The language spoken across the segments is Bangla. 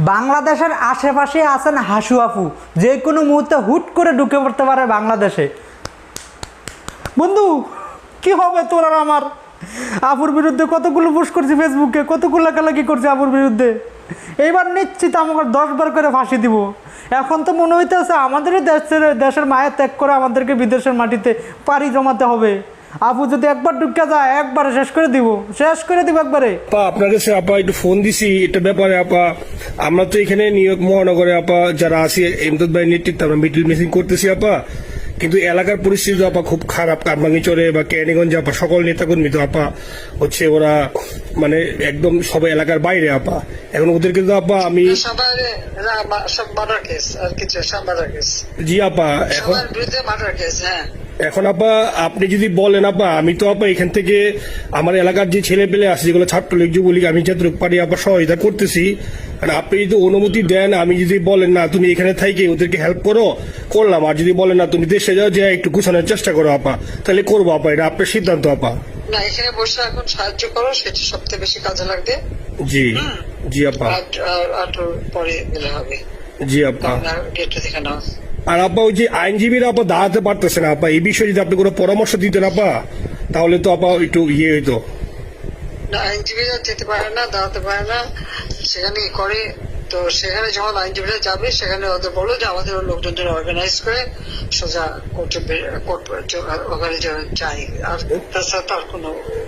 বাংলাদেশের আশেপাশে আছেন হাসু আপু, যে কোনো মুহূর্তে হুট করে ঢুকে পড়তে পারে বাংলাদেশে। বন্ধু কি হবে তোর আর আমার? আপুর বিরুদ্ধে কতগুলো পোস্ট করছি ফেসবুকে, কতগুলো লেখালেখি করছি আপুর বিরুদ্ধে। এইবার নিশ্চিত আমাকে 10 বার করে ফাঁসি দিব। এখন তো মনে হইতেছে আমাদের দেশের মায়া ত্যাগ করে আমাদেরকে বিদেশের মাটিতে পাড়ি জমাতে হবে। আপু যদি একবার ঢুকে যায় একবারে শেষ করে দিব একবারে। আপা আপনার কাছে আপা একটু ফোন দিছি এটা ব্যাপারে আপা। আমরা তো এখানে নিউ ইয়র্ক মহানগরে আপা যারা আছি এমদাদ ভাই নেতৃত্বে আমরা মিডিল মিসিং করতেছি আপা, কিন্তু এলাকার পরিস্থিতি আপা খুব খারাপ। কারমাঙ্গিচরে বা ক্যানিগঞ্জে আপা সকল নেতাকর্মী তো আপা হচ্ছে ওরা মানে একদম সবাই এলাকার বাইরে আপা। এখন ওদেরকে তো আপা আমি জি আপা এখন আপা আপনি যদি বলেন আপা আমি তো আপা এখান থেকে আমার এলাকার যে ছেলে পেলে আছে যেগুলো ছাত্রলীগ যুবলীগ আমি যতটুকু পারি আপা সহায়তা করতেছি। আর আপনি যদি অনুমতি দেন, আমি যদি বলেন না তুমি এখানে থাইকে ওদেরকে হেল্প করো করলাম, আর যদি বলেন না তুমি দেশে যাও যে একটু গুছানোর চেষ্টা করো আপা, তাহলে করবো আপা। এটা আপনার সিদ্ধান্ত আপা। না এখানে বসে এখন সাহায্য করো, সেটা সবথেকে বেশি কাজে লাগবে। জি জি আপা, আর পরে গেলে হবে। জি আপা। গেটটা দেখে নাও। আর আপা ওই যে আইনজীবীরা আপা দাঁড়াতে পারতেছে না আপা, এই বিষয়ে যদি আপনি কোনো পরামর্শ দিতেন আপা তাহলে তো আপা একটু হইতো। না আইনজীবীরা যেতে পারে না, দাঁড়াতে পারে না, সেখানে করে। তো সেখানে যখন আইনজীবীরা যাবে সেখানে ওদের বলো যে আমাদের লোকজনদের অর্গানাইজ করে সোজা ওখানে যাই। আর তাছাড়া তার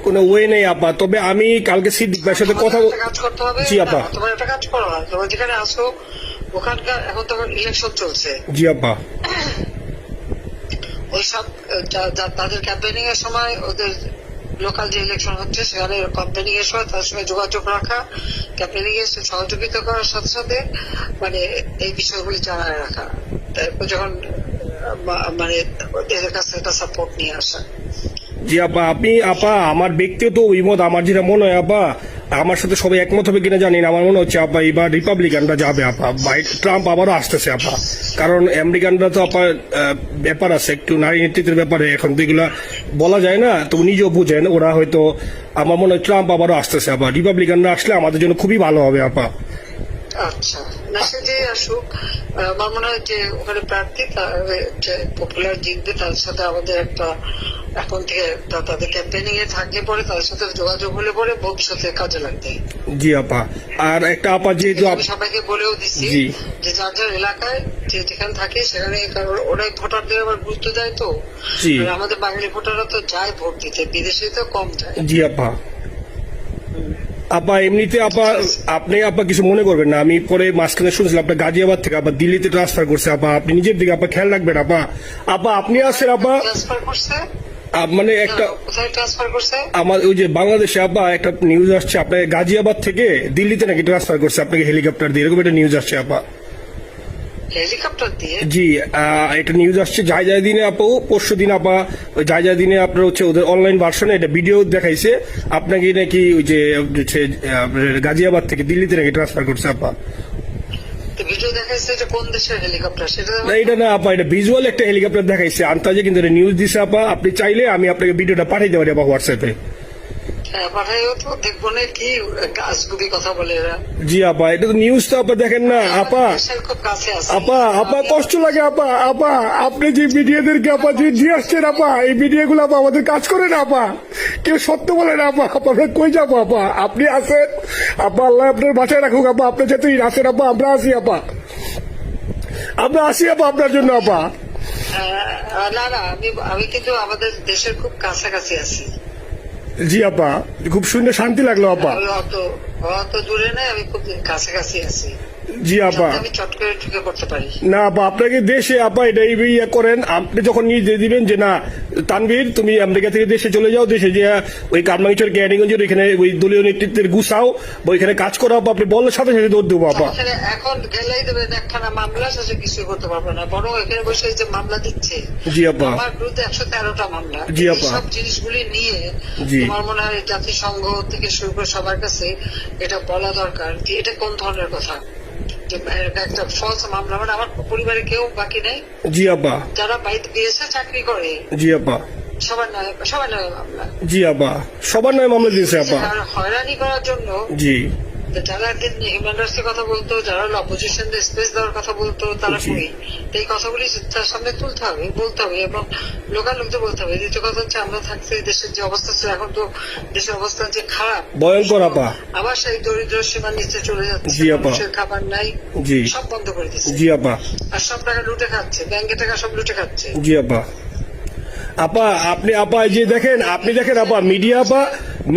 কোনো ওয়ে নেই আপা। তবে আমি কালকে সিদ্দিক ভাইয়ের সাথে কথা কাজ করতে হবে। জি আপা। তোমার একটা কাজ করো, তোমার যেখানে আসো ওখানকার এখন তো ইলেকশন চলছে। জি আপা। ওইসব তাদের ক্যাম্পেনিং এর সময় ওদের লোকাল যে ইলেকশন হচ্ছে সেখানে ক্যাম্পেনিং এর সময় তাদের সঙ্গে যোগাযোগ রাখা, ক্যাম্পেনিং এর সহযোগিতা করার সাথে সাথে মানে এই বিষয়গুলি জানায় রাখা, তারপর যখন মানে ওদের কাছে একটা সাপোর্ট নিয়ে আসা। জি আপা। আপনি আপা আমার ব্যক্তিগত অভিমত আমার যেটা মনে হয় আপা, আমার সাথে সবাই একমত হবে কিনা জানি না, আমার মনে হচ্ছে আপা এবার রিপাবলিকানরা যাবে আপা। ট্রাম্প আবারও আসতেছে আপা, কারণ আমেরিকানরা তো আপা ব্যাপার আছে একটু নারী নেতৃত্বের ব্যাপারে, এখন তো এগুলা বলা যায় না, তো নিজেও বুঝেন ওরা হয়তো। আমার মনে হয় ট্রাম্প আবারও আসতেছে আপা, রিপাবলিকানরা আসলে আমাদের জন্য খুবই ভালো হবে আপা। আচ্ছা না সে যে আসুক, আমার মনে হয় যে ওখানে প্রার্থী যে পপুলার জিতবে তার সাথে আমাদের একটা এখন থেকে তাদের ক্যাম্পেনিং এ থাকলে পরে তাদের সাথে যোগাযোগ হলে পরে ভবিষ্যতে কাজে লাগবে। জি আপা। আর একটা আপা যেহেতু আমি সবাইকে বলেও দিচ্ছি যে যার যার এলাকায় যেখানে থাকে সেখানে, কারণ ওরাই ভোটারদের আবার গুরুত্ব দেয়। তো আমাদের বাঙালি ভোটাররা তো যায় ভোট দিতে, বিদেশে তো কম যায়। জি আপা। আপা এমনিতে আপা আপনি আপা কিছু মনে করবেন না, আমি পরে মাঝখানে শুনছিলাম আপনার গাজিয়াবাদ থেকে আপা দিল্লিতে ট্রান্সফার করছে আপা, আপনি নিজের দিকে আপা খেয়াল রাখবেন আপা। আপা আপনি আসেন আপা। ট্রান্সফার করছে মানে একটা কোথায় ট্রান্সফার করছে? আমার ওই যে বাংলাদেশে আপা একটা নিউজ আসছে আপনাকে গাজিয়াবাদ থেকে দিল্লিতে নাকি ট্রান্সফার করছে আপনাকে হেলিকপ্টার দিয়ে, এরকম একটা নিউজ আসছে আপা। হেলিকপ্টার দিয়ে? জি এটা নিউজ আসছে যায় দিনে আপা, পরশু দিন আপা ওই যায় দিনে আপনার হচ্ছে ওদের অনলাইন ভার্সনে এটা ভিডিও দেখাইছে আপনাকে নাকি ওই যে গাজিয়াবাদ থেকে দিল্লিতে নাকি ট্রান্সফার করছে আপা। ভিডিও দেখাইছে এটা কোন দেশের হেলিকপ্টার সেটা? এটা না আপা, এটা ভিজুয়াল একটা হেলিকপ্টার দেখাইছে আন্তাজে, কিন্তু এটা নিউজ দিছে আপা। আপনি চাইলে আমি আপনাকে ভিডিওটা পাঠাইতে পারি আপা হোয়াটসঅ্যাপে। পাঠাইও তো, দেখবো না কি আজগুবি কথা বলে এরা। জি আপা এটা তো নিউজ তো আপা দেখেন না আপা। খুব কাছে আছে আপা আপা কষ্ট লাগে আপা। আপা আপনি যে মিডিয়াদেরকে আপা যে দিয়ে আসছেন আপা, এই মিডিয়া গুলো আপা আমাদের কাজ করে না আপা, কেউ সত্য বলে না আপা। আমরা কই যাবো আপা? আপনি আছেন আপা, আল্লাহ আপনার বাঁচায় রাখুক আপা। আপনি যেতেই আছেন আপা, আমরা আসি আপা, আমরা আসি আপা আপনার জন্য আপা। না না আমি কিন্তু আমাদের দেশের খুব কাছাকাছি আছি। জি আপা খুব শুনে শান্তি লাগলো আপা। অত দূরে নাই, আমি খুব কাছাকাছি আছি। জি আপা। আমি চট করে ঢুকে পড়তে পারি না আপা আপনাকে দেশে আপা এটা ইয়ে করেন, আপনি যখন নিয়ে দিবেন যে না তানভীর তুমি আমেরিকা থেকে দেশে চলে যাও, দেশে যে ওই কারমাঙ্গিচর ক্যানিগঞ্জের ওইখানে ওই দলীয় নেতৃত্বের গুছাও বা ওইখানে কাজ করো আপা, আপনি বলার সাথে সাথে দৌড় দেবো আপা। এখন গেলেই দেবেন একখানা মামলা সাথে কিছু করতে পারবে না, বরং এখানে বসে যে মামলা দিচ্ছে। জি আপা। আমার বিরুদ্ধে 113টা মামলা। জি আপা। সব জিনিসগুলি নিয়ে তোমার মনে হয় জাতিসংঘ থেকে শুরু করে সবার কাছে এটা বলা দরকার যে এটা কোন ধরনের কথা, একটা ফলস মামলা। মানে আমার পরিবারে কেউ বাকি নেই। জি আপা। যারা বাইরে দিয়েছে চাকরি করে। জি আপা। সবার নয় মামলা। জি আপা সবার নয় মামলা দিয়েছে আপা। হয়রানি করার জন্য জি যারা একদিন হিউম্যান রাইটস এর কথা বলতো, যারা অপোজিশন স্পেস দেওয়ার কথা বলতো, তারা জি। কই? তো এই কথাগুলি তার সামনে তুলতে হবে, বলতে হবে এবং লোকাল লোকদের বলতে হবে। দ্বিতীয় কথা হচ্ছে, আমরা থাকতে দেশের যে অবস্থা ছিল, এখন তো দেশের অবস্থা যে খারাপ, ভয়ঙ্কর আপা। আবার সেই দরিদ্র সীমার নিচে চলে যাচ্ছে, জি আপা। মানুষের খাবার নাই, জি। সব বন্ধ করে দিচ্ছে, জি আপা। আর সব টাকা লুটে খাচ্ছে, ব্যাংকে টাকা সব লুটে খাচ্ছে। জি আপা। আপা আপনি আপা এই যে দেখেন, আপনি দেখেন আপা, মিডিয়া আপা,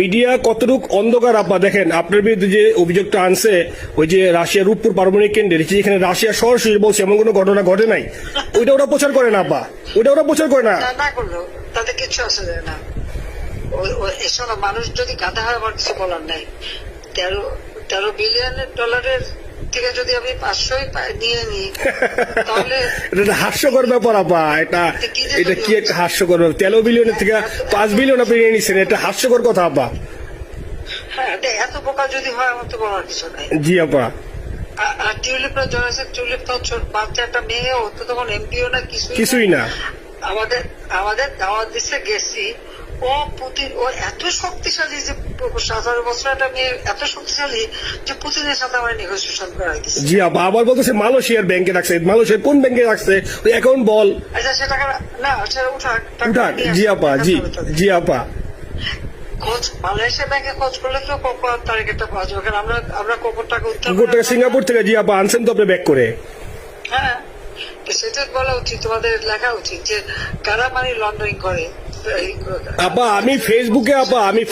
মিডিয়া কতটুক অন্ধকার আপা। দেখেন আপনার বিরুদ্ধে যে অভিযোগটা আনছে, ওই যে রাশিয়ার রূপপুর পারমাণবিক কেন্দ্রে, যেখানে রাশিয়া সরাসরি বলছে এমন কোনো ঘটনা ঘটে নাই, ওইটা ওরা প্রচার করে না আপা, ওইটা ওরা প্রচার করে না। না করলো তাতে কিছু আসে যায় না। এসব মানুষ যদি গাধা হয়, আমার কিছু বলার নাই। 13 বিলিয়ন ডলারের থেকে যদি আমি 500 নিয়ে নিই, তাহলে এটা হাস্যকর ব্যাপার আপা। এটা কি একটা হাস্যকর ব্যাপার। 13 বিলিয়নের থেকে 5 বিলিয়ন আপনি নিয়ে নিচ্ছেন, এটা হাস্যকর কথা আপা। হ্যাঁ, এত বোকা যদি হয়, আমার তো বলার কিছু নাই। জি আপা। আর টিউলিপরা জড়াইছে, টিউলিপ তো বাচ্চা একটা মেয়ে, ও তো তখন এমপিও না, কিছুই না। আমাদের দাওয়াত দিচ্ছে, গেছি। ও পুতিন, ও এত শক্তিশালী যে 17 বছর একটা মেয়ে এত শক্তিশালী যে পুতিনের সাথে আমার নেগোসিয়েশন করাই দিচ্ছে। জি আপা। আবার বলতেছে মালয়েশিয়ার ব্যাংকে রাখছে, মালয়েশিয়ার কোন ব্যাংকে রাখছে ওই অ্যাকাউন্ট বল। আচ্ছা, সে টাকা না, সেটা উঠাক, টাকা উঠাক। নিয়ে জি আসুক, আপা। টাকা জি দেবে তাদের। জি আপা। খোঁজ মালয়েশিয়া ব্যাংকে খোঁজ করলে তো কখন তারিখটা পাওয়া যাবে, কারণ আমরা কখন টাকা উদ্ধার গোটা করে সিঙ্গাপুর থেকে। জি আপা, আনছেন তো আপনি ব্যাক করে। হ্যাঁ, তো সেটা বলা উচিত, তোমাদের লেখা উচিত যে কারা মানি লন্ডারিং করে। আপা আমি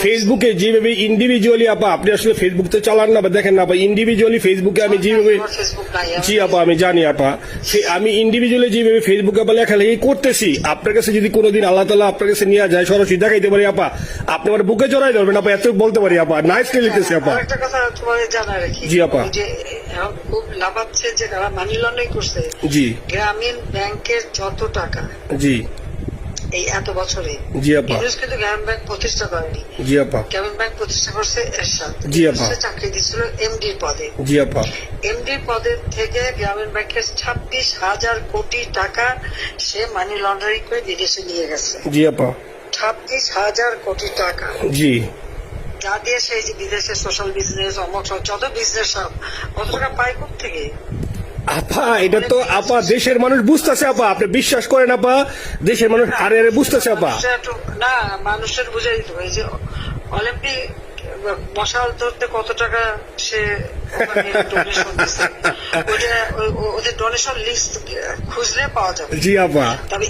ফেসবুকে যেভাবে ইন্ডিভিজুয়ালি আপা, আপনি আসলে ফেসবুক তো চালান না বা দেখেন না আপা, ইন্ডিভিজুয়ালি ফেসবুকে আমি যেভাবে, ফেসবুক নাই। জি আপা আমি জানি আপা, আমি ইন্ডিভিজুয়ালি যেভাবে ফেসবুকে আপা লেখালেখি করতেছি, আপনার কাছে যদি কোনোদিন আল্লাহ তাআলা আপনার কাছে নিয়ে যায়, সরাসরি দেখাইতে পারি আপা, আপনি আমার বুকে জড়াই ধরবেন আপা, এত বলতে পারি আপা। নাইসলি লিখতেছি আপা। আরেকটা কথা তোমাদের জানা রাখি, জি আপা। যে এখন খুব লাভাচ্ছে যে যারা মানি লন্ডারিং করছে, জি। গ্রামীণ ব্যাংকের যত টাকা জি। এই এত বছরে, জি আপা। ইউনুস কিন্তু গ্রামীণ ব্যাংক প্রতিষ্ঠা করেনি। জি আপা। গ্রামীণ ব্যাংক প্রতিষ্ঠা করছে এরশাদ। জি আপা। সে চাকরি দিচ্ছিল এমডির পদে। জি আপা। এমডির পদের থেকে গ্রামীণ ব্যাংকের 26,000 কোটি টাকা সে মানি লন্ডারিং করে বিদেশে নিয়ে গেছে। জি আপা। 26,000 কোটি টাকা, জি। যা দিয়ে সেই যে বিদেশে সোশ্যাল বিজনেস, অমক যত বিজনেস, সব কত টাকা পায় থেকে। আপা এটা তো আপা দেশের মানুষ বুঝতেছে আপা, আপনি বিশ্বাস করেন আপা, দেশের মানুষ হারে হারে বুঝতেছে আপা। না, মানুষের বুঝাই দিতে হবে যে অলিম্পিক মশাল ধরতে কত টাকা সে ডোনেশন দিচ্ছে, ওদের ডোনেশন লিস্ট খুঁজলে পাওয়া যাবে। জি আপা। তবে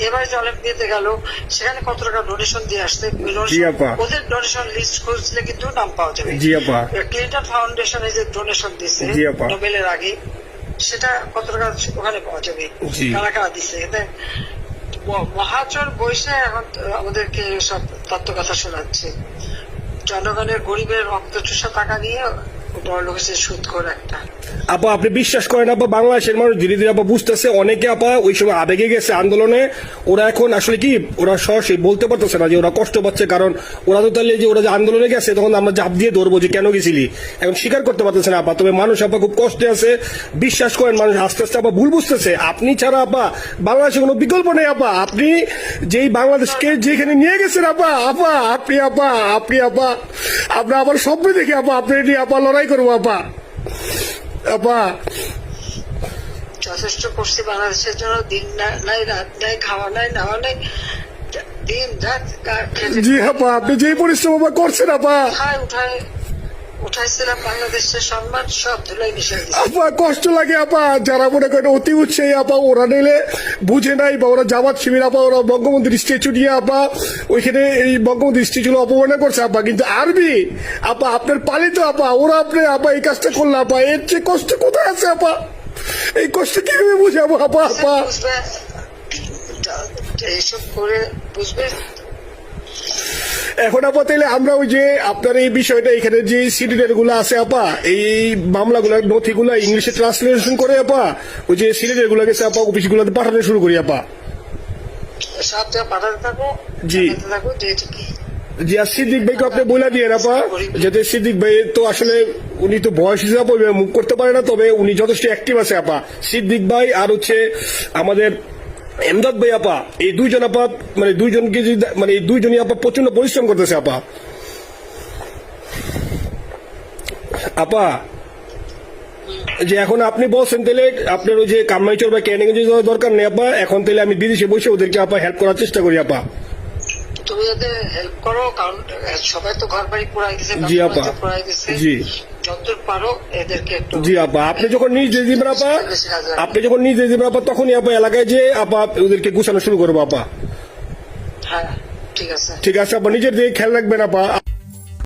এবার যে অলিম্পিয়াতে গেল, সেখানে কত টাকা ডোনেশন দিয়ে আসছে, জি আপা। ওদের ডোনেশন লিস্ট খুঁজলে কিন্তু নাম পাওয়া যাবে। জি আপা। ক্লিন্টন ফাউন্ডেশনে যে ডোনেশন দিচ্ছে জি আপা। নোবেলের আগে, সেটা কত টাকা ওখানে পাওয়া যাবে, জি। কারা কারা দিচ্ছে। মহাচর বৈশে এখন আমাদেরকে সব তত্ত্ব কথা শোনাচ্ছে, জনগণের গরিবের রক্ত চুষা টাকা নিয়ে বড় লোক সুদ করে একটা। আপা আপনি বিশ্বাস করেন আপা, বাংলাদেশের মানুষ ধীরে ধীরে আপা বুঝতেছে, অনেকে আপা ওই সময় আবেগে গেছে আন্দোলনে, ওরা এখন আসলে কি, ওরা সরাসরি বলতে পারতেছে না যে ওরা কষ্ট পাচ্ছে, কারণ ওরা তো তাহলে যে ওরা যে আন্দোলনে গেছে, তখন আমরা জাপ দিয়ে ধরবো যে কেন গেছিলি, এখন স্বীকার করতে পারতেছে না আপা। তবে মানুষ আপা খুব কষ্টে আছে, বিশ্বাস করেন, মানুষ আস্তে আস্তে আপা ভুল বুঝতেছে। আপনি ছাড়া আপা বাংলাদেশে কোনো বিকল্প নেই আপা, আপনি যেই বাংলাদেশকে যেখানে নিয়ে গেছেন আপা, আপনি আমার স্বপ্ন দেখি আপা, আপনি নিয়ে আপা লড়াই করবো আপা। আপা যথেষ্ট করছি বাংলাদেশের জন্য, দিন নাই রাত নাই, খাওয়া নাই নাওয়া নাই, দিন রাত জি আপা, আপনি যেই পরিশ্রম আপা করছেন আপা, উঠাইছিলাম বাংলাদেশের সম্মান সব ধুলাই মিশাই দিচ্ছে। আপা কষ্ট লাগে আপা, যারা মনে করেন অতি উৎসাহী আপা, ওরা নিলে বুঝে নাই, বা ওরা জামাত শিবির আপা, ওরা বঙ্গবন্ধুর স্ট্যাচু নিয়ে আপা ওইখানে এই বঙ্গবন্ধুর স্ট্যাচু অপমাননা করছে আপা, কিন্তু আরবি আপা আপনার পালিত আপা, ওরা আপনি আপা এই কাজটা করলে আপা, এর চেয়ে কষ্ট কোথায় আছে আপা, এই কষ্ট কিভাবে বুঝাবো আপা? বুঝবে এইসব করে, বুঝবে। এখন আপা তাইলে আমরা ওই যে আপনার এই বিষয়টা, এখানে যে সিডিডের গুলো আছে আপা, এই মামলাগুলো নথিগুলো ইংলিশে ট্রান্সলেশন করে আপা, ওই যে সিডিডের গুলো গেছে আপা, অফিসগুলোতে পাঠানো শুরু করি আপা। সব যা পাঠাতে থাকো, জি। থাকো যেহেতু কি জি। আর সিদ্দিক ভাইকে আপনি বলে দিয়ে আপা, যাতে সিদ্দিক ভাই তো আসলে উনি তো বয়স হিসাবে মুখ করতে পারে না, তবে উনি যথেষ্ট অ্যাক্টিভ আছে আপা, সিদ্দিক ভাই আর হচ্ছে আমাদের এমদাদ ভাই আপা, এই দুইজন আপা, মানে দুইজনকে মানে এই দুইজনই আপা প্রচন্ড পরিশ্রম করতেছে আপা। আপা যে এখন আপনি বলছেন তাহলে আপনার ওই যে কামাইচর বা ক্যানিং যাওয়ার দরকার নেই আপা, এখন তাহলে আমি বিদেশে বসে ওদেরকে আপা হেল্প করার চেষ্টা করি আপা। তুমি ওদের হেল্প করো, কারণ সবাই তো ঘর বাড়ি পুরাই দিছে, জি আপা, পুরাই দিছে, জি যতদূর পারো এদেরকে একটু। জি আপা, আপনি যখন নিজে দিবেন আপা, আপনি যখন নিজে দিবেন আপা, তখনই আপা এলাকায় যে আপা ওদেরকে গুছানো শুরু করবো আপা। হ্যাঁ ঠিক আছে। ঠিক আছে আপা, নিজের দিকে খেয়াল রাখবেন আপা।